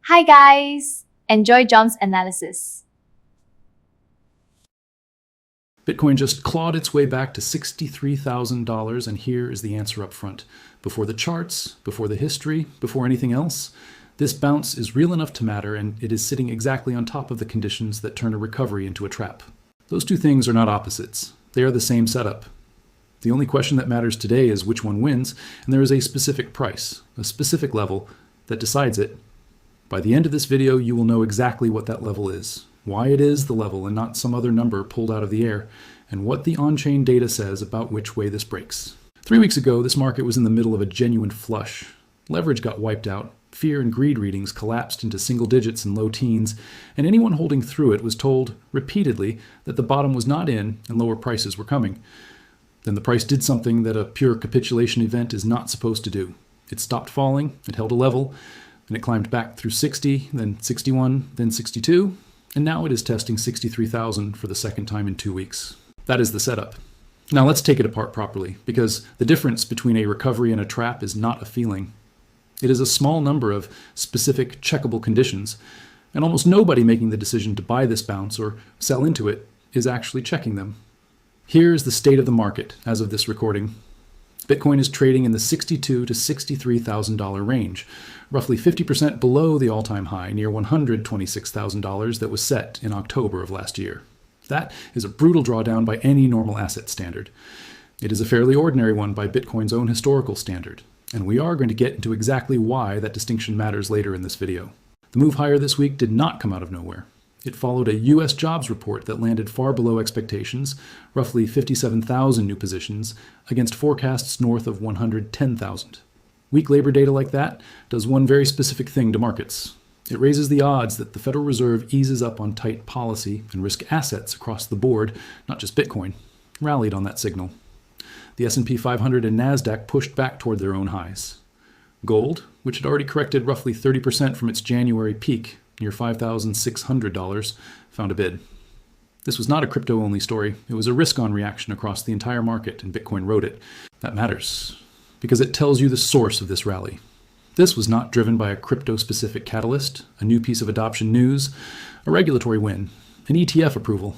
Hi guys! Enjoy John's analysis. Bitcoin just clawed its way back to $63,000, and here is the answer up front. Before the charts, before the history, before anything else, this bounce is real enough to matter, and it is sitting exactly on top of the conditions that turn a recovery into a trap. Those two things are not opposites. They are the same setup. The only question that matters today is which one wins, and there is a specific price, a specific level, that decides it. By the end of this video, you will know exactly what that level is, why it is the level and not some other number pulled out of the air, and what the on-chain data says about which way this breaks. 3 weeks ago, this market was in the middle of a genuine flush. Leverage got wiped out, fear and greed readings collapsed into single digits and low teens, and anyone holding through it was told repeatedly that the bottom was not in and lower prices were coming. Then the price did something that a pure capitulation event is not supposed to do. It stopped falling, it held a level, and it climbed back through 60, then 61, then 62, and now it is testing 63,000 for the second time in 2 weeks. That is the setup. Now let's take it apart properly, because the difference between a recovery and a trap is not a feeling. It is a small number of specific checkable conditions, and almost nobody making the decision to buy this bounce or sell into it is actually checking them. Here is the state of the market as of this recording. Bitcoin is trading in the $62,000 to $63,000 range, roughly 50% below the all-time high, near $126,000 that was set in October of last year. That is a brutal drawdown by any normal asset standard. It is a fairly ordinary one by Bitcoin's own historical standard, and we are going to get into exactly why that distinction matters later in this video. The move higher this week did not come out of nowhere. It followed a U.S. jobs report that landed far below expectations, roughly 57,000 new positions, against forecasts north of 110,000. Weak labor data like that does one very specific thing to markets. It raises the odds that the Federal Reserve eases up on tight policy, and risk assets across the board, not just Bitcoin, rallied on that signal. The S&P 500 and NASDAQ pushed back toward their own highs. Gold, which had already corrected roughly 30% from its January peak, near $5,600, found a bid. This was not a crypto-only story. It was a risk-on reaction across the entire market, and Bitcoin rode it. That matters, because it tells you the source of this rally. This was not driven by a crypto-specific catalyst, a new piece of adoption news, a regulatory win, an ETF approval.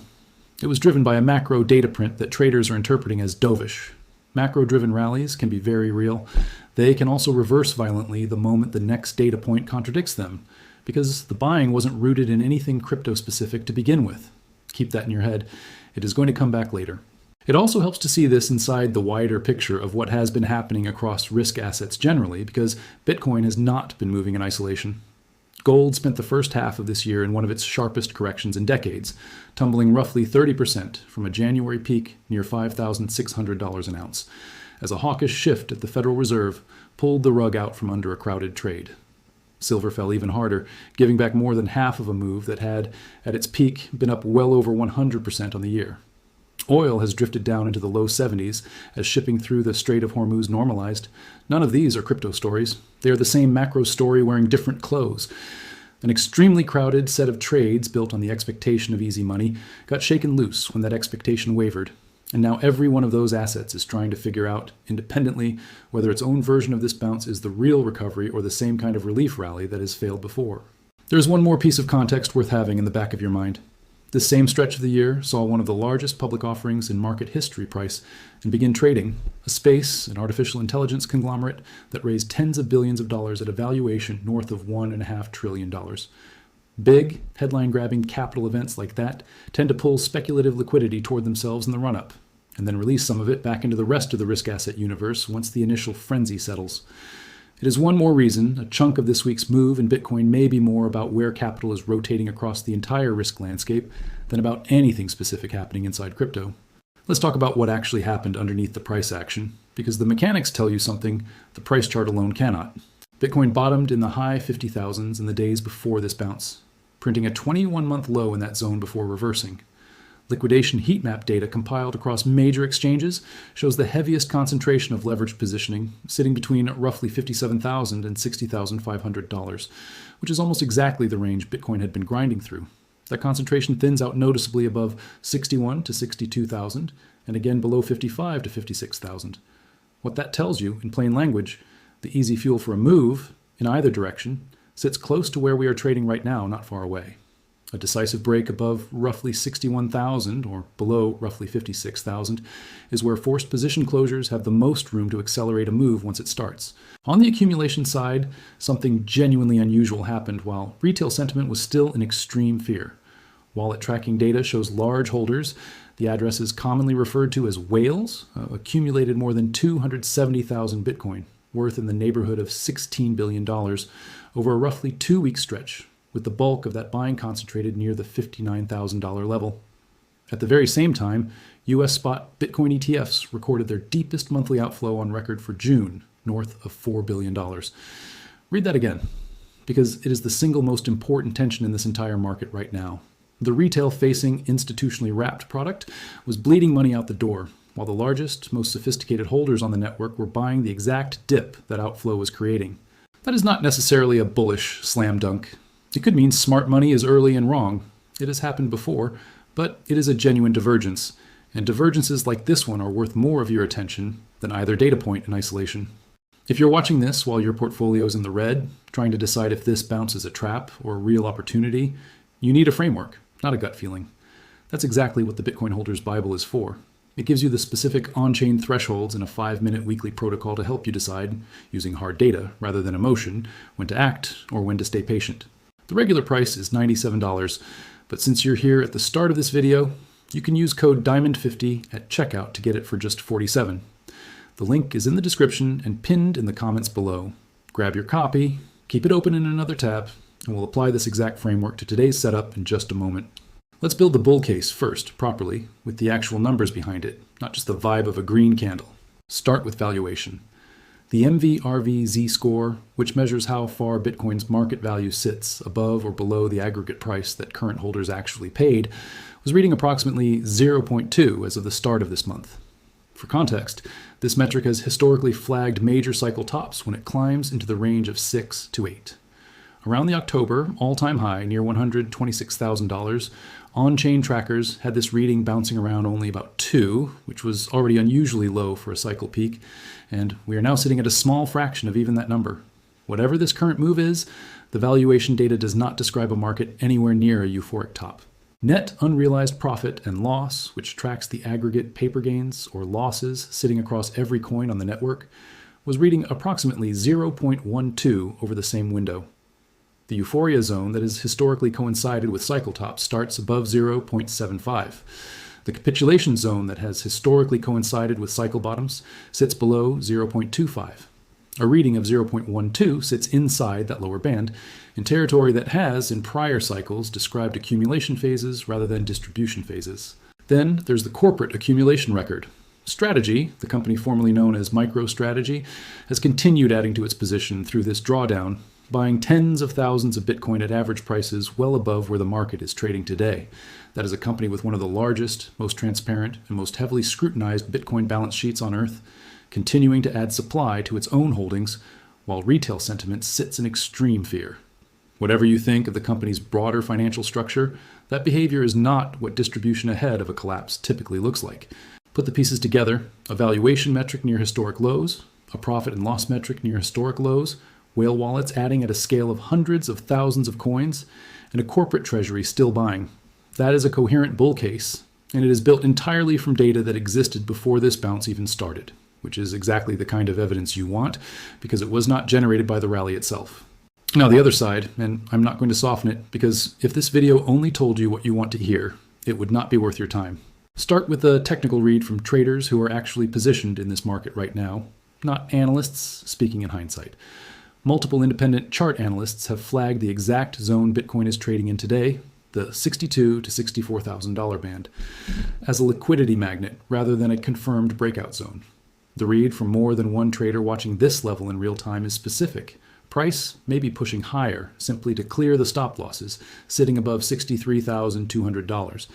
It was driven by a macro data print that traders are interpreting as dovish. Macro-driven rallies can be very real. They can also reverse violently the moment the next data point contradicts them, because the buying wasn't rooted in anything crypto-specific to begin with. Keep that in your head. It is going to come back later. It also helps to see this inside the wider picture of what has been happening across risk assets generally, because Bitcoin has not been moving in isolation. Gold spent the first half of this year in one of its sharpest corrections in decades, tumbling roughly 30% from a January peak near $5,600 an ounce, as a hawkish shift at the Federal Reserve pulled the rug out from under a crowded trade. Silver fell even harder, giving back more than half of a move that had, at its peak, been up well over 100% on the year. Oil has drifted down into the low 70s as shipping through the Strait of Hormuz normalized. None of these are crypto stories. They are the same macro story wearing different clothes. An extremely crowded set of trades built on the expectation of easy money got shaken loose when that expectation wavered. And now every one of those assets is trying to figure out, independently, whether its own version of this bounce is the real recovery or the same kind of relief rally that has failed before. There's one more piece of context worth having in the back of your mind. This same stretch of the year saw one of the largest public offerings in market history price and begin trading, a space and artificial intelligence conglomerate that raised tens of billions of dollars at a valuation north of $1.5 trillion. Big, headline-grabbing capital events like that tend to pull speculative liquidity toward themselves in the run-up, and then release some of it back into the rest of the risk asset universe once the initial frenzy settles. It is one more reason a chunk of this week's move in Bitcoin may be more about where capital is rotating across the entire risk landscape than about anything specific happening inside crypto. Let's talk about what actually happened underneath the price action, because the mechanics tell you something the price chart alone cannot. Bitcoin bottomed in the high 50,000s in the days before this bounce, printing a 21-month low in that zone before reversing. Liquidation heat map data compiled across major exchanges shows the heaviest concentration of leveraged positioning, sitting between roughly $57,000 and $60,500, which is almost exactly the range Bitcoin had been grinding through. That concentration thins out noticeably above 61 to 62,000, and again below 55 to 56,000. What that tells you, in plain language, the easy fuel for a move, in either direction, sits close to where we are trading right now, not far away. A decisive break above roughly 61,000 or below roughly 56,000 is where forced position closures have the most room to accelerate a move once it starts. On the accumulation side, something genuinely unusual happened while retail sentiment was still in extreme fear. Wallet tracking data shows large holders, the addresses commonly referred to as whales, accumulated more than 270,000 Bitcoin, worth in the neighborhood of $16 billion over a roughly 2-week stretch, with the bulk of that buying concentrated near the $59,000 level. At the very same time, US spot Bitcoin ETFs recorded their deepest monthly outflow on record for June, north of $4 billion. Read that again, because it is the single most important tension in this entire market right now. The retail-facing, institutionally wrapped product was bleeding money out the door, while the largest, most sophisticated holders on the network were buying the exact dip that outflow was creating. That is not necessarily a bullish slam dunk. It could mean smart money is early and wrong. It has happened before, but it is a genuine divergence, and divergences like this one are worth more of your attention than either data point in isolation. If you're watching this while your portfolio is in the red, trying to decide if this bounce is a trap or a real opportunity, you need a framework, not a gut feeling. That's exactly what the Bitcoin Holder's Bible is for. It gives you the specific on-chain thresholds in a 5-minute weekly protocol to help you decide, using hard data rather than emotion, when to act or when to stay patient. The regular price is $97, but since you're here at the start of this video, you can use code DIAMOND50 at checkout to get it for just $47. The link is in the description and pinned in the comments below. Grab your copy, keep it open in another tab, and we'll apply this exact framework to today's setup in just a moment. Let's build the bull case first, properly, with the actual numbers behind it, not just the vibe of a green candle. Start with valuation. The MV/RV Z-score, which measures how far Bitcoin's market value sits above or below the aggregate price that current holders actually paid, was reading approximately 0.2 as of the start of this month. For context, this metric has historically flagged major cycle tops when it climbs into the range of 6 to 8. Around the October all-time high near $126,000, on-chain trackers had this reading bouncing around only about 2, which was already unusually low for a cycle peak, and we are now sitting at a small fraction of even that number. Whatever this current move is, the valuation data does not describe a market anywhere near a euphoric top. Net unrealized profit and loss, which tracks the aggregate paper gains or losses sitting across every coin on the network, was reading approximately 0.12 over the same window. The euphoria zone that has historically coincided with cycle tops starts above 0.75. The capitulation zone that has historically coincided with cycle bottoms sits below 0.25. A reading of 0.12 sits inside that lower band, in territory that has, in prior cycles, described accumulation phases rather than distribution phases. Then there's the corporate accumulation record. Strategy, the company formerly known as MicroStrategy, has continued adding to its position through this drawdown, buying tens of thousands of Bitcoin at average prices well above where the market is trading today. That is a company with one of the largest, most transparent, and most heavily scrutinized Bitcoin balance sheets on Earth, continuing to add supply to its own holdings, while retail sentiment sits in extreme fear. Whatever you think of the company's broader financial structure, that behavior is not what distribution ahead of a collapse typically looks like. Put the pieces together: a valuation metric near historic lows, a profit and loss metric near historic lows, whale wallets adding at a scale of hundreds of thousands of coins, and a corporate treasury still buying. That is a coherent bull case, and it is built entirely from data that existed before this bounce even started, which is exactly the kind of evidence you want, because it was not generated by the rally itself. Now the other side, and I'm not going to soften it, because if this video only told you what you want to hear, it would not be worth your time. Start with a technical read from traders who are actually positioned in this market right now, not analysts speaking in hindsight. Multiple independent chart analysts have flagged the exact zone Bitcoin is trading in today, the $62,000 to $64,000 band, as a liquidity magnet rather than a confirmed breakout zone. The read from more than one trader watching this level in real time is specific. Price may be pushing higher simply to clear the stop losses, sitting above $63,200.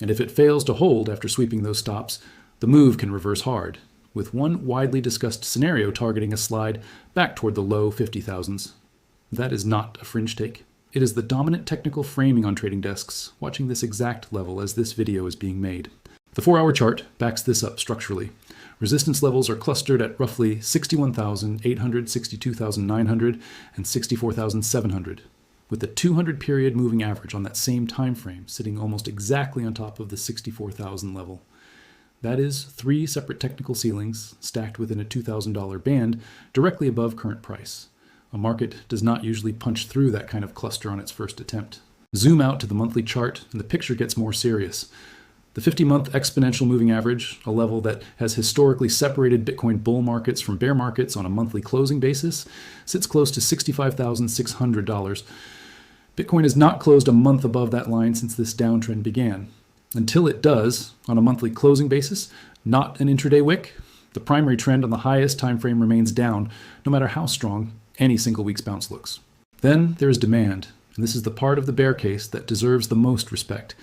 And if it fails to hold after sweeping those stops, the move can reverse hard, with one widely discussed scenario targeting a slide back toward the low 50,000s. That is not a fringe take. It is the dominant technical framing on trading desks, watching this exact level as this video is being made. The 4-hour chart backs this up structurally. Resistance levels are clustered at roughly 61,800, 62,900, and 64,700, with the 200-period moving average on that same time frame sitting almost exactly on top of the 64,000 level. That is 3 separate technical ceilings stacked within a $2,000 band directly above current price. A market does not usually punch through that kind of cluster on its first attempt. Zoom out to the monthly chart and the picture gets more serious. The 50-month exponential moving average, a level that has historically separated Bitcoin bull markets from bear markets on a monthly closing basis, sits close to $65,600. Bitcoin has not closed a month above that line since this downtrend began. Until it does, on a monthly closing basis, not an intraday wick, the primary trend on the highest time frame remains down, no matter how strong any single week's bounce looks. Then there is demand, and this is the part of the bear case that deserves the most respect,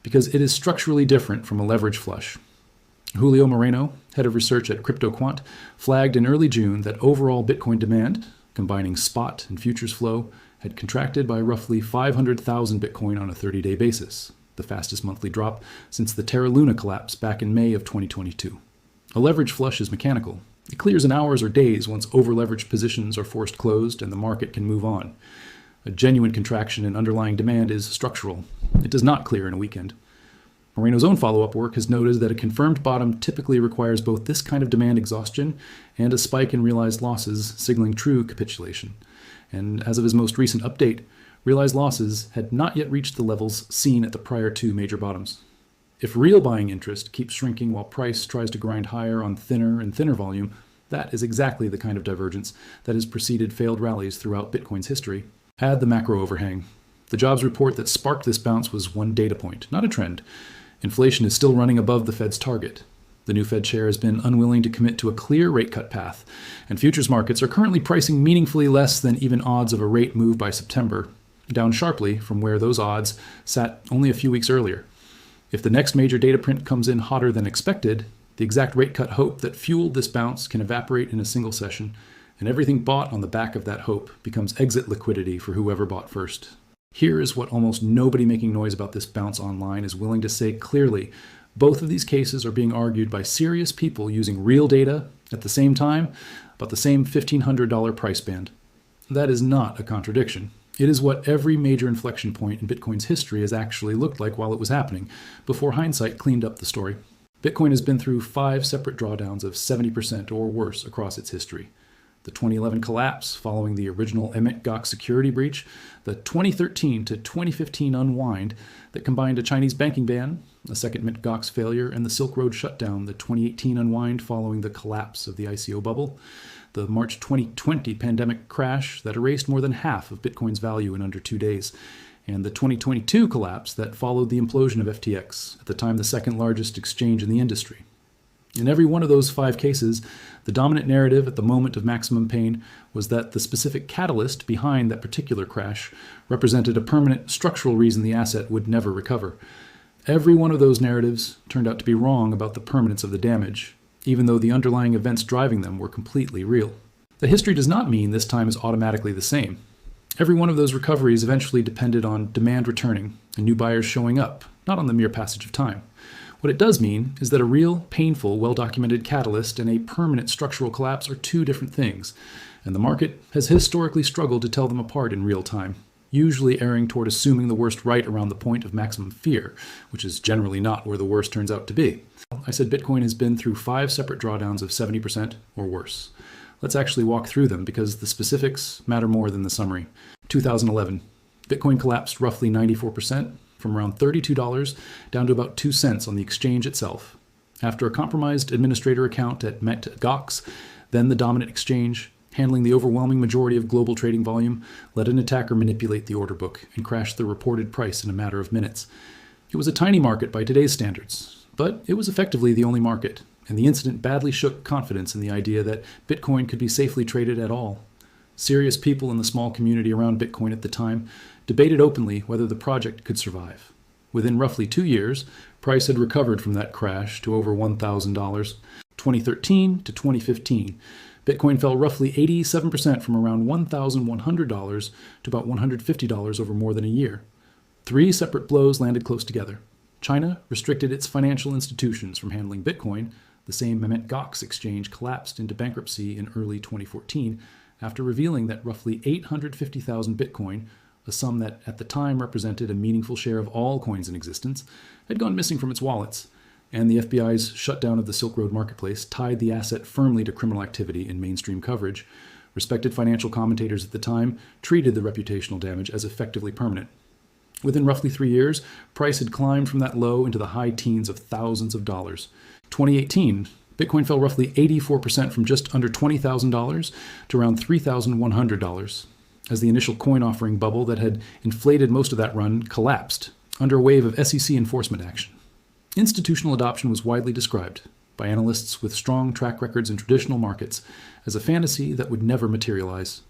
because it is structurally different from a leverage flush. Julio Moreno, head of research at CryptoQuant, flagged in early June that overall Bitcoin demand, combining spot and futures flow, had contracted by roughly 500,000 Bitcoin on a 30-day basis, the fastest monthly drop since the Terra Luna collapse back in May of 2022. A leverage flush is mechanical. It clears in hours or days once over-leveraged positions are forced closed and the market can move on. A genuine contraction in underlying demand is structural. It does not clear in a weekend. Moreno's own follow-up work has noted that a confirmed bottom typically requires both this kind of demand exhaustion and a spike in realized losses, signaling true capitulation. And as of his most recent update, realized losses had not yet reached the levels seen at the prior 2 major bottoms. If real buying interest keeps shrinking while price tries to grind higher on thinner and thinner volume, that is exactly the kind of divergence that has preceded failed rallies throughout Bitcoin's history. Add the macro overhang. The jobs report that sparked this bounce was one data point, not a trend. Inflation is still running above the Fed's target. The new Fed chair has been unwilling to commit to a clear rate cut path, and futures markets are currently pricing meaningfully less than even odds of a rate move by September, down sharply from where those odds sat only a few weeks earlier. If the next major data print comes in hotter than expected, the exact rate cut hope that fueled this bounce can evaporate in a single session, and everything bought on the back of that hope becomes exit liquidity for whoever bought first. Here is what almost nobody making noise about this bounce online is willing to say clearly. Both of these cases are being argued by serious people using real data at the same time, about the same $1,500 price band. That is not a contradiction. It is what every major inflection point in Bitcoin's history has actually looked like while it was happening, before hindsight cleaned up the story. Bitcoin has been through 5 separate drawdowns of 70% or worse across its history. The 2011 collapse following the original Mt. Gox security breach, the 2013 to 2015 unwind that combined a Chinese banking ban, a second Mt. Gox failure, and the Silk Road shutdown, the 2018 unwind following the collapse of the ICO bubble, the March 2020 pandemic crash that erased more than half of Bitcoin's value in under 2 days, and the 2022 collapse that followed the implosion of FTX, at the time the second largest exchange in the industry. In every one of those 5 cases, the dominant narrative at the moment of maximum pain was that the specific catalyst behind that particular crash represented a permanent structural reason the asset would never recover. Every one of those narratives turned out to be wrong about the permanence of the damage, even though the underlying events driving them were completely real. The history does not mean this time is automatically the same. Every one of those recoveries eventually depended on demand returning and new buyers showing up, not on the mere passage of time. What it does mean is that a real, painful, well-documented catalyst and a permanent structural collapse are 2 different things, and the market has historically struggled to tell them apart in real time, usually erring toward assuming the worst right around the point of maximum fear, which is generally not where the worst turns out to be. I said Bitcoin has been through 5 separate drawdowns of 70% or worse. Let's actually walk through them because the specifics matter more than the summary. 2011, Bitcoin collapsed roughly 94%, from around $32 down to about 2 cents on the exchange itself. After a compromised administrator account at Mt. Gox, then the dominant exchange, handling the overwhelming majority of global trading volume, let an attacker manipulate the order book and crash the reported price in a matter of minutes. It was a tiny market by today's standards, but it was effectively the only market, and the incident badly shook confidence in the idea that Bitcoin could be safely traded at all. Serious people in the small community around Bitcoin at the time debated openly whether the project could survive. Within roughly 2 years, price had recovered from that crash to over $1,000. 2013 to 2015, Bitcoin fell roughly 87% from around $1,100 to about $150 over more than a year. 3 separate blows landed close together. China restricted its financial institutions from handling Bitcoin, The same Mt. Gox exchange collapsed into bankruptcy in early 2014 after revealing that roughly 850,000 Bitcoin, a sum that at the time represented a meaningful share of all coins in existence, had gone missing from its wallets, and the FBI's shutdown of the Silk Road marketplace tied the asset firmly to criminal activity in mainstream coverage. Respected financial commentators at the time treated the reputational damage as effectively permanent. Within roughly 3 years, price had climbed from that low into the high teens of thousands of dollars. 2018, Bitcoin fell roughly 84% from just under $20,000 to around $3,100 as the initial coin offering bubble that had inflated most of that run collapsed under a wave of SEC enforcement action. Institutional adoption was widely described by analysts with strong track records in traditional markets as a fantasy that would never materialize.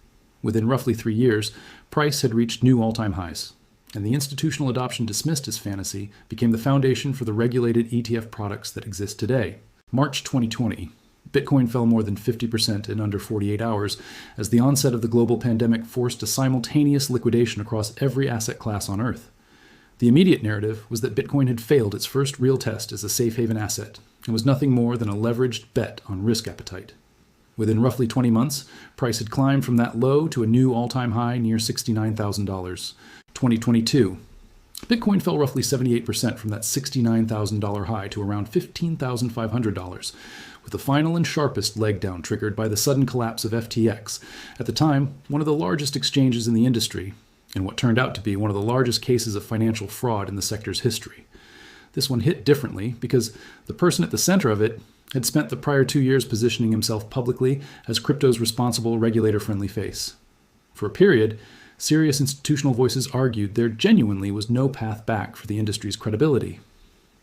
Within roughly 3 years, price had reached new all-time highs, and the institutional adoption dismissed as fantasy became the foundation for the regulated ETF products that exist today. March 2020, Bitcoin fell more than 50% in under 48 hours as the onset of the global pandemic forced a simultaneous liquidation across every asset class on Earth. The immediate narrative was that Bitcoin had failed its first real test as a safe haven asset and was nothing more than a leveraged bet on risk appetite. Within roughly 20 months, price had climbed from that low to a new all-time high near $69,000. 2022, Bitcoin fell roughly 78% from that $69,000 high to around $15,500, with the final and sharpest leg down triggered by the sudden collapse of FTX, at the time one of the largest exchanges in the industry, and what turned out to be one of the largest cases of financial fraud in the sector's history. This one hit differently because the person at the center of it had spent the prior 2 years positioning himself publicly as crypto's responsible, regulator-friendly face. For a period, serious institutional voices argued there genuinely was no path back for the industry's credibility.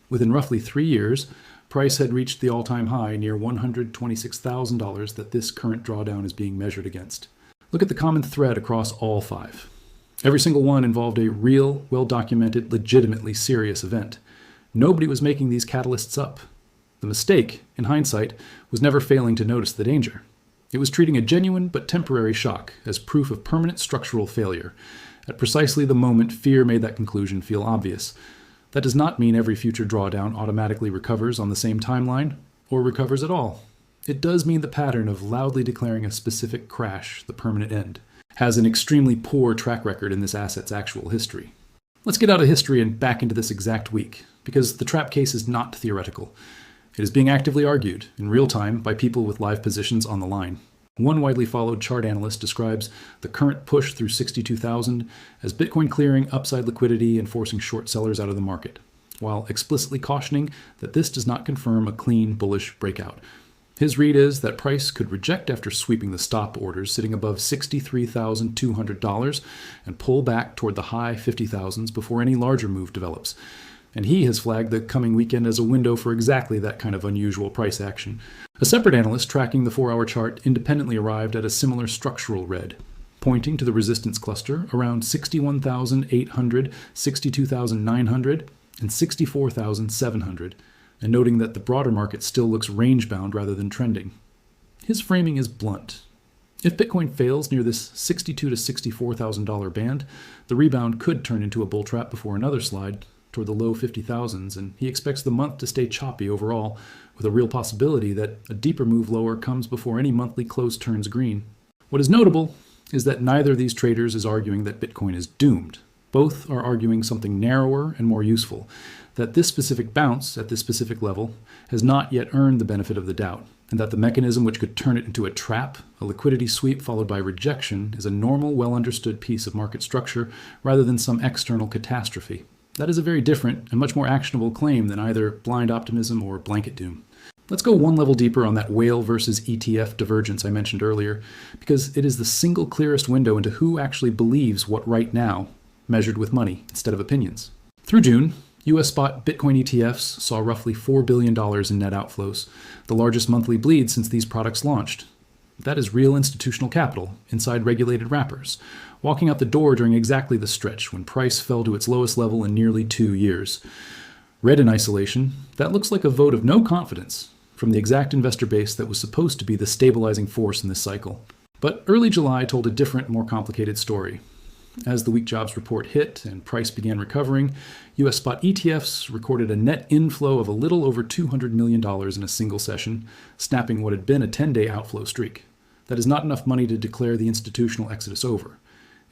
Within roughly 3 years, price had reached the all-time high near $126,000 that this current drawdown is being measured against. Look at the common thread across all 5. Every single one involved a real, well-documented, legitimately serious event. Nobody was making these catalysts up. The mistake, in hindsight, was never failing to notice the danger. It was treating a genuine but temporary shock as proof of permanent structural failure, at precisely the moment fear made that conclusion feel obvious. That does not mean every future drawdown automatically recovers on the same timeline, or recovers at all. It does mean the pattern of loudly declaring a specific crash the permanent end has an extremely poor track record in this asset's actual history. Let's get out of history and back into this exact week, because the trap case is not theoretical. It is being actively argued in real time by people with live positions on the line. One widely followed chart analyst describes the current push through 62,000 as Bitcoin clearing upside liquidity and forcing short sellers out of the market, while explicitly cautioning that this does not confirm a clean bullish breakout. His read is that price could reject after sweeping the stop orders sitting above $63,200 and pull back toward the high 50,000s before any larger move develops. And he has flagged the coming weekend as a window for exactly that kind of unusual price action. A separate analyst tracking the 4-hour chart independently arrived at a similar structural red, pointing to the resistance cluster around 61,800, 62,900, and 64,700, and noting that the broader market still looks range-bound rather than trending. His framing is blunt. If Bitcoin fails near this $62,000 to $64,000 band, the rebound could turn into a bull trap before another slide toward the low 50,000s, and he expects the month to stay choppy overall, with a real possibility that a deeper move lower comes before any monthly close turns green. What is notable is that neither of these traders is arguing that Bitcoin is doomed. Both are arguing something narrower and more useful, that this specific bounce at this specific level has not yet earned the benefit of the doubt, and that the mechanism which could turn it into a trap, a liquidity sweep followed by rejection, is a normal, well-understood piece of market structure rather than some external catastrophe. That is a very different and much more actionable claim than either blind optimism or blanket doom. Let's go one level deeper on that whale versus ETF divergence I mentioned earlier, because it is the single clearest window into who actually believes what right now, measured with money instead of opinions. Through June, U.S. spot Bitcoin ETFs saw roughly $4 billion in net outflows, the largest monthly bleed since these products launched. That is real institutional capital inside regulated wrappers, walking out the door during exactly the stretch when price fell to its lowest level in nearly 2 years. Read in isolation, that looks like a vote of no confidence from the exact investor base that was supposed to be the stabilizing force in this cycle. But early July told a different, more complicated story. As the weak jobs report hit and price began recovering, U.S. spot ETFs recorded a net inflow of a little over $200 million in a single session, snapping what had been a 10-day outflow streak. That is not enough money to declare the institutional exodus over.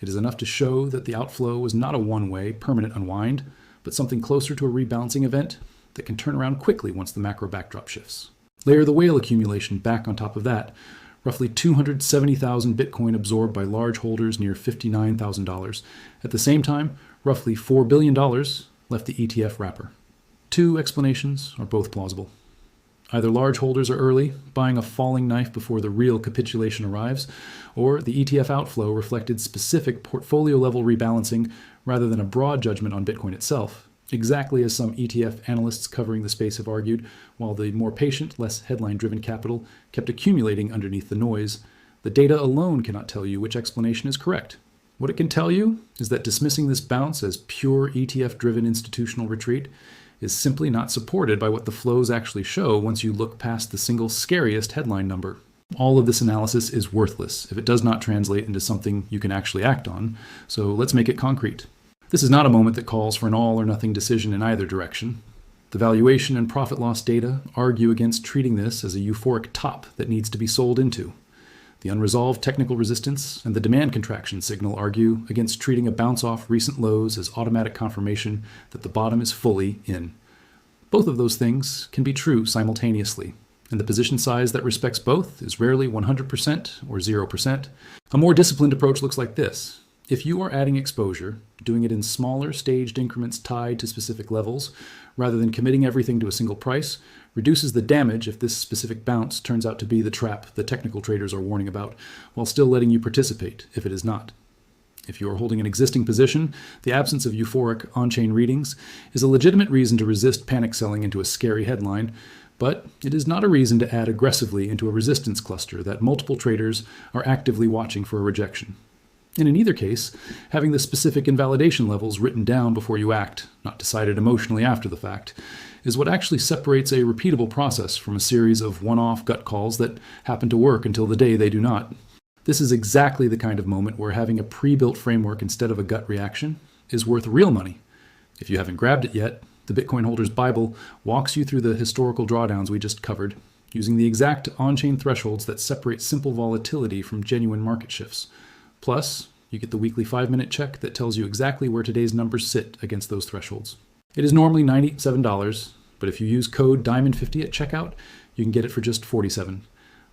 It is enough to show that the outflow was not a one-way, permanent unwind, but something closer to a rebalancing event that can turn around quickly once the macro backdrop shifts. Layer the whale accumulation back on top of that. Roughly 270,000 Bitcoin absorbed by large holders near $59,000. At the same time, roughly $4 billion left the ETF wrapper. Two explanations are both plausible. Either large holders are early, buying a falling knife before the real capitulation arrives, or the ETF outflow reflected specific portfolio-level rebalancing rather than a broad judgment on Bitcoin itself, exactly as some ETF analysts covering the space have argued, while the more patient, less headline-driven capital kept accumulating underneath the noise. The data alone cannot tell you which explanation is correct. What it can tell you is that dismissing this bounce as pure ETF-driven institutional retreat is simply not supported by what the flows actually show once you look past the single scariest headline number. All of this analysis is worthless if it does not translate into something you can actually act on, so let's make it concrete. This is not a moment that calls for an all-or-nothing decision in either direction. The valuation and profit-loss data argue against treating this as a euphoric top that needs to be sold into. The unresolved technical resistance and the demand contraction signal argue against treating a bounce off recent lows as automatic confirmation that the bottom is fully in. Both of those things can be true simultaneously, and the position size that respects both is rarely 100% or 0%. A more disciplined approach looks like this. If you are adding exposure, doing it in smaller staged increments tied to specific levels, rather than committing everything to a single price, reduces the damage if this specific bounce turns out to be the trap the technical traders are warning about, while still letting you participate if it is not. If you are holding an existing position, the absence of euphoric on-chain readings is a legitimate reason to resist panic selling into a scary headline, but it is not a reason to add aggressively into a resistance cluster that multiple traders are actively watching for a rejection. And in either case, having the specific invalidation levels written down before you act, not decided emotionally after the fact, is what actually separates a repeatable process from a series of one-off gut calls that happen to work until the day they do not. This is exactly the kind of moment where having a pre-built framework instead of a gut reaction is worth real money. If you haven't grabbed it yet, the Bitcoin Holder's Bible walks you through the historical drawdowns we just covered, using the exact on-chain thresholds that separate simple volatility from genuine market shifts. Plus, you get the weekly 5-minute check that tells you exactly where today's numbers sit against those thresholds. It is normally $97, but if you use code DIAMOND50 at checkout, you can get it for just $47.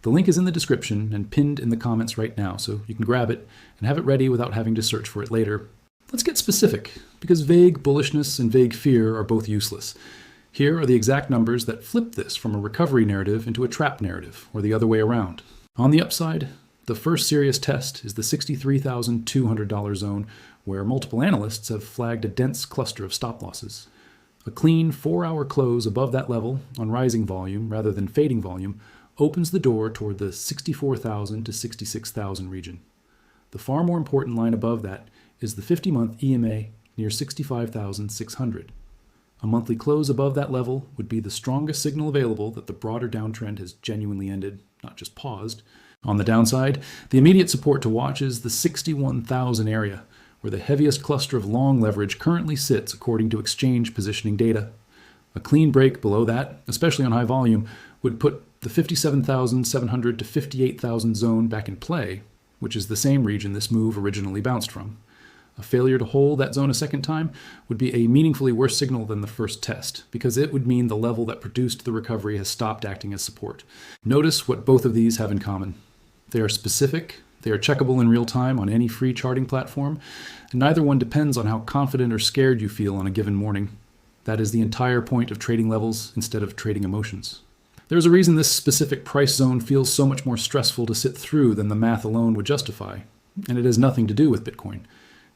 The link is in the description and pinned in the comments right now, so you can grab it and have it ready without having to search for it later. Let's get specific, because vague bullishness and vague fear are both useless. Here are the exact numbers that flip this from a recovery narrative into a trap narrative, or the other way around. On the upside, the first serious test is the $63,200 zone, where multiple analysts have flagged a dense cluster of stop losses. A clean 4-hour close above that level on rising volume rather than fading volume opens the door toward the 64,000 to 66,000 region. The far more important line above that is the 50-month EMA near 65,600. A monthly close above that level would be the strongest signal available that the broader downtrend has genuinely ended, not just paused. On the downside, the immediate support to watch is the 61,000 area, where the heaviest cluster of long leverage currently sits according to exchange positioning data. A clean break below that, especially on high volume, would put the 57,700 to 58,000 zone back in play, which is the same region this move originally bounced from. A failure to hold that zone a second time would be a meaningfully worse signal than the first test, because it would mean the level that produced the recovery has stopped acting as support. Notice what both of these have in common. They are specific, they are checkable in real time on any free charting platform, and neither one depends on how confident or scared you feel on a given morning. That is the entire point of trading levels instead of trading emotions. There's a reason this specific price zone feels so much more stressful to sit through than the math alone would justify, and it has nothing to do with Bitcoin.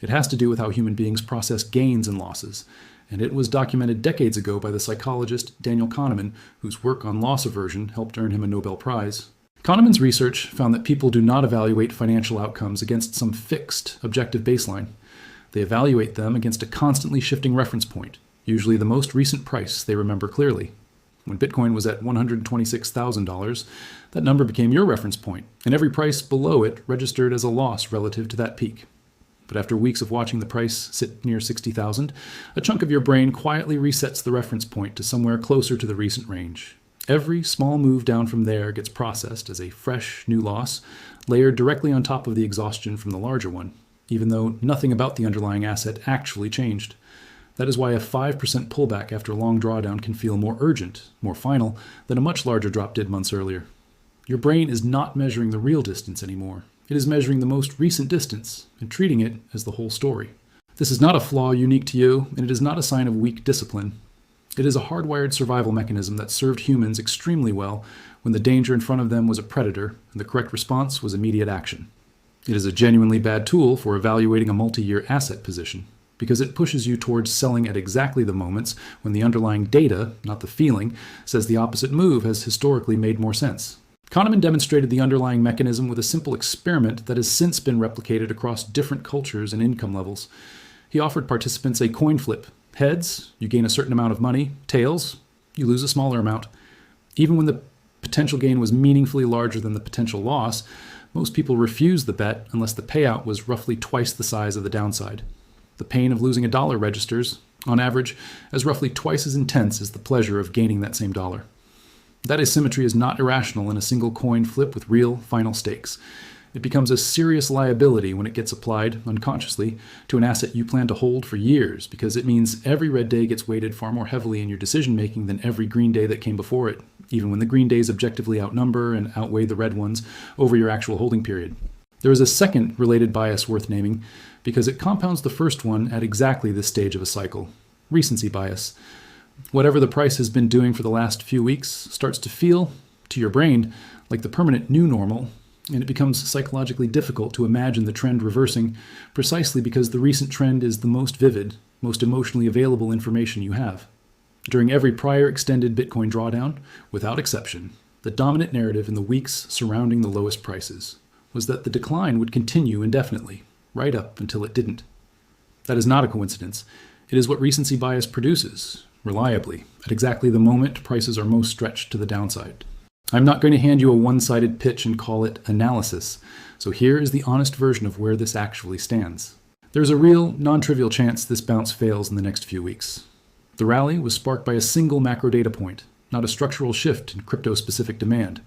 It has to do with how human beings process gains and losses, and it was documented decades ago by the psychologist Daniel Kahneman, whose work on loss aversion helped earn him a Nobel Prize. Kahneman's research found that people do not evaluate financial outcomes against some fixed, objective baseline. They evaluate them against a constantly shifting reference point, usually the most recent price they remember clearly. When Bitcoin was at $126,000, that number became your reference point, and every price below it registered as a loss relative to that peak. But after weeks of watching the price sit near 60,000, a chunk of your brain quietly resets the reference point to somewhere closer to the recent range. Every small move down from there gets processed as a fresh, new loss, layered directly on top of the exhaustion from the larger one, even though nothing about the underlying asset actually changed. That is why a 5% pullback after a long drawdown can feel more urgent, more final, than a much larger drop did months earlier. Your brain is not measuring the real distance anymore. It is measuring the most recent distance and treating it as the whole story. This is not a flaw unique to you, and it is not a sign of weak discipline. It is a hardwired survival mechanism that served humans extremely well when the danger in front of them was a predator and the correct response was immediate action. It is a genuinely bad tool for evaluating a multi-year asset position because it pushes you towards selling at exactly the moments when the underlying data, not the feeling, says the opposite move has historically made more sense. Kahneman demonstrated the underlying mechanism with a simple experiment that has since been replicated across different cultures and income levels. He offered participants a coin flip. Heads, you gain a certain amount of money. Tails, you lose a smaller amount. Even when the potential gain was meaningfully larger than the potential loss, most people refused the bet unless the payout was roughly twice the size of the downside. The pain of losing $1 registers, on average, as roughly twice as intense as the pleasure of gaining that same dollar. That asymmetry is not irrational in a single coin flip with real final stakes. It becomes a serious liability when it gets applied, unconsciously, to an asset you plan to hold for years, because it means every red day gets weighted far more heavily in your decision-making than every green day that came before it, even when the green days objectively outnumber and outweigh the red ones over your actual holding period. There is a second related bias worth naming, because it compounds the first one at exactly this stage of a cycle: recency bias. Whatever the price has been doing for the last few weeks starts to feel, to your brain, like the permanent new normal, and it becomes psychologically difficult to imagine the trend reversing precisely because the recent trend is the most vivid, most emotionally available information you have. During every prior extended Bitcoin drawdown, without exception, the dominant narrative in the weeks surrounding the lowest prices was that the decline would continue indefinitely, right up until it didn't. That is not a coincidence. It is what recency bias produces, reliably, at exactly the moment prices are most stretched to the downside. I'm not going to hand you a one-sided pitch and call it analysis, so here is the honest version of where this actually stands. There's a real, non-trivial chance this bounce fails in the next few weeks. The rally was sparked by a single macro data point, not a structural shift in crypto-specific demand.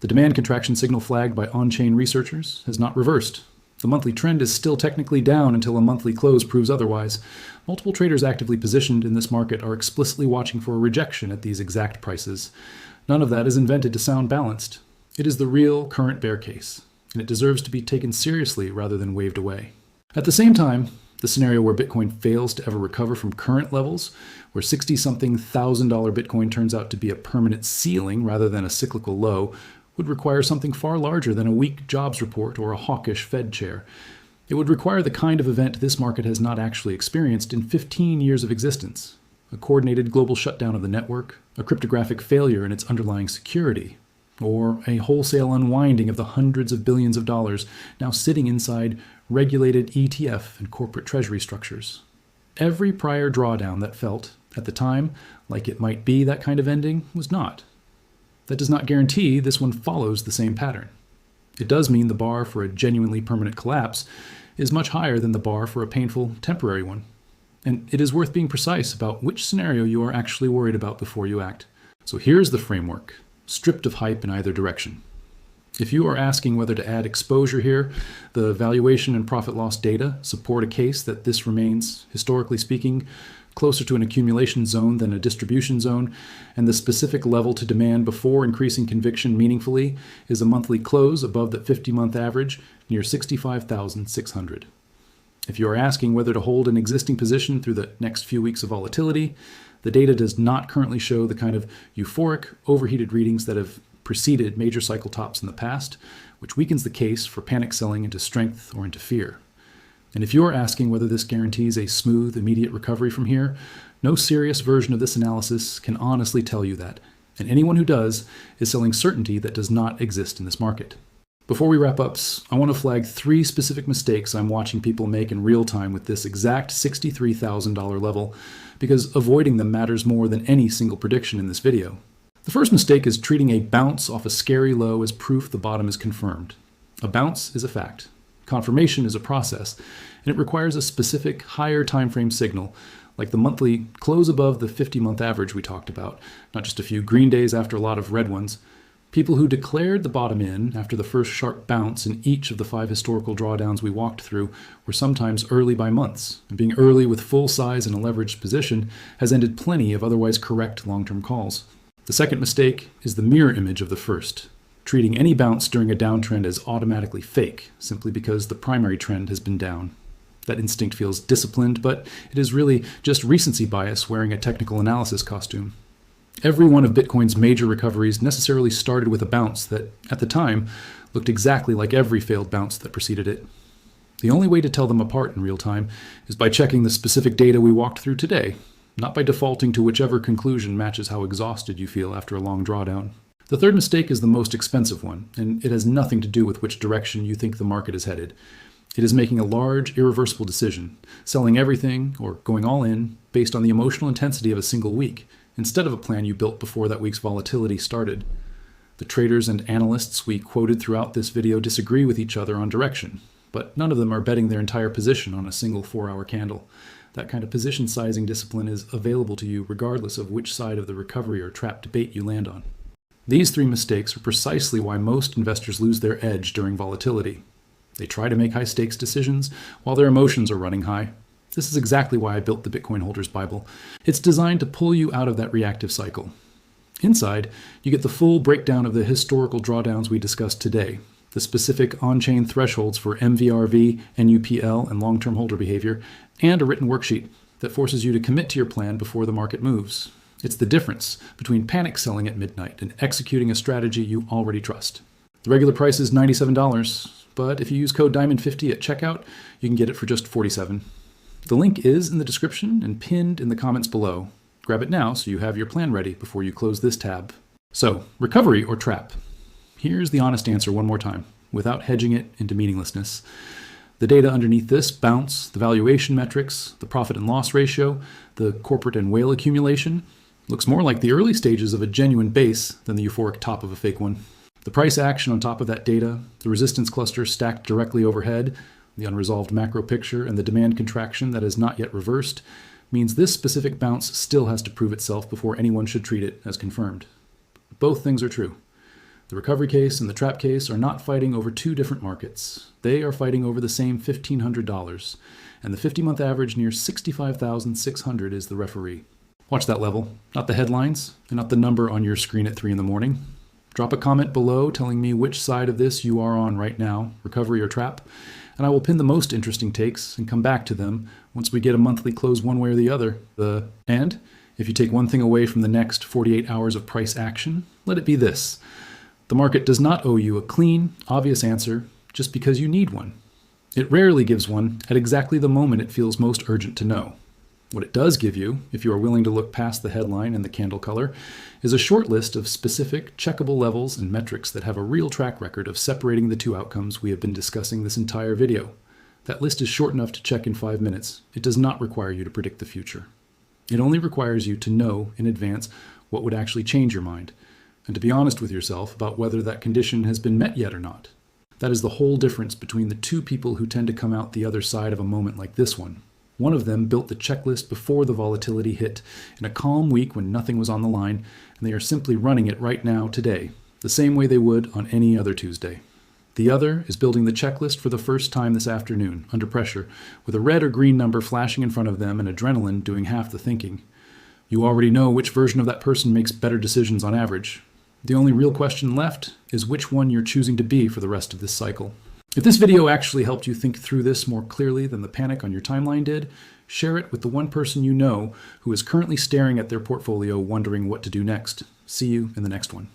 The demand contraction signal flagged by on-chain researchers has not reversed. The monthly trend is still technically down until a monthly close proves otherwise. Multiple traders actively positioned in this market are explicitly watching for a rejection at these exact prices. None of that is invented to sound balanced. It is the real current bear case, and it deserves to be taken seriously rather than waved away. At the same time, the scenario where Bitcoin fails to ever recover from current levels, where $60-something thousand Bitcoin turns out to be a permanent ceiling rather than a cyclical low, would require something far larger than a weak jobs report or a hawkish Fed chair. It would require the kind of event this market has not actually experienced in 15 years of existence: a coordinated global shutdown of the network, a cryptographic failure in its underlying security, or a wholesale unwinding of the hundreds of billions of dollars now sitting inside regulated ETF and corporate treasury structures. Every prior drawdown that felt, at the time, like it might be that kind of ending was not. That does not guarantee this one follows the same pattern. It does mean the bar for a genuinely permanent collapse is much higher than the bar for a painful, temporary one. And it is worth being precise about which scenario you are actually worried about before you act. So here's the framework, stripped of hype in either direction. If you are asking whether to add exposure here, the valuation and profit loss data support a case that this remains, historically speaking, closer to an accumulation zone than a distribution zone, and the specific level to demand before increasing conviction meaningfully is a monthly close above the 50-month average near 65,600. If you are asking whether to hold an existing position through the next few weeks of volatility, the data does not currently show the kind of euphoric, overheated readings that have preceded major cycle tops in the past, which weakens the case for panic selling into strength or into fear. And if you are asking whether this guarantees a smooth, immediate recovery from here, no serious version of this analysis can honestly tell you that, and anyone who does is selling certainty that does not exist in this market. Before we wrap up, I want to flag 3 specific mistakes I'm watching people make in real time with this exact $63,000 level, because avoiding them matters more than any single prediction in this video. The first mistake is treating a bounce off a scary low as proof the bottom is confirmed. A bounce is a fact. Confirmation is a process, and it requires a specific higher time frame signal, like the monthly close above the 50-month average we talked about, not just a few green days after a lot of red ones. People who declared the bottom in after the first sharp bounce in each of the 5 historical drawdowns we walked through were sometimes early by months, and being early with full size in a leveraged position has ended plenty of otherwise correct long-term calls. The second mistake is the mirror image of the first, treating any bounce during a downtrend as automatically fake, simply because the primary trend has been down. That instinct feels disciplined, but it is really just recency bias wearing a technical analysis costume. Every one of Bitcoin's major recoveries necessarily started with a bounce that, at the time, looked exactly like every failed bounce that preceded it. The only way to tell them apart in real time is by checking the specific data we walked through today, not by defaulting to whichever conclusion matches how exhausted you feel after a long drawdown. The third mistake is the most expensive one, and it has nothing to do with which direction you think the market is headed. It is making a large, irreversible decision, selling everything or going all in based on the emotional intensity of a single week, instead of a plan you built before that week's volatility started. The traders and analysts we quoted throughout this video disagree with each other on direction, but none of them are betting their entire position on a single 4-hour candle. That kind of position sizing discipline is available to you regardless of which side of the recovery or trap debate you land on. These 3 mistakes are precisely why most investors lose their edge during volatility. They try to make high-stakes decisions while their emotions are running high. This is exactly why I built the Bitcoin Holders Bible. It's designed to pull you out of that reactive cycle. Inside, you get the full breakdown of the historical drawdowns we discussed today, the specific on-chain thresholds for MVRV, NUPL, and long-term holder behavior, and a written worksheet that forces you to commit to your plan before the market moves. It's the difference between panic selling at midnight and executing a strategy you already trust. The regular price is $97, but if you use code DIAMOND50 at checkout, you can get it for just $47. The link is in the description and pinned in the comments below. Grab it now so you have your plan ready before you close this tab. So, recovery or trap? Here's the honest answer one more time, without hedging it into meaninglessness. The data underneath this bounce, the valuation metrics, the profit and loss ratio, the corporate and whale accumulation, looks more like the early stages of a genuine base than the euphoric top of a fake one. The price action on top of that data, the resistance cluster stacked directly overhead, the unresolved macro picture, and the demand contraction that has not yet reversed, means this specific bounce still has to prove itself before anyone should treat it as confirmed. Both things are true. The recovery case and the trap case are not fighting over 2 different markets. They are fighting over the same $1,500, and the 50-month average near $65,600 is the referee. Watch that level, not the headlines, and not the number on your screen at 3 in the morning. Drop a comment below telling me which side of this you are on right now, recovery or trap, and I will pin the most interesting takes and come back to them once we get a monthly close one way or the other. And if you take one thing away from the next 48 hours of price action, let it be this. The market does not owe you a clean, obvious answer just because you need one. It rarely gives one at exactly the moment it feels most urgent to know. What it does give you, if you are willing to look past the headline and the candle color, is a short list of specific, checkable levels and metrics that have a real track record of separating the 2 outcomes we have been discussing this entire video. That list is short enough to check in 5 minutes. It does not require you to predict the future. It only requires you to know in advance what would actually change your mind, and to be honest with yourself about whether that condition has been met yet or not. That is the whole difference between the 2 people who tend to come out the other side of a moment like this one. One of them built the checklist before the volatility hit, in a calm week when nothing was on the line, and they are simply running it right now, today, the same way they would on any other Tuesday. The other is building the checklist for the first time this afternoon, under pressure, with a red or green number flashing in front of them and adrenaline doing half the thinking. You already know which version of that person makes better decisions on average. The only real question left is which one you're choosing to be for the rest of this cycle. If this video actually helped you think through this more clearly than the panic on your timeline did, share it with the one person you know who is currently staring at their portfolio wondering what to do next. See you in the next one.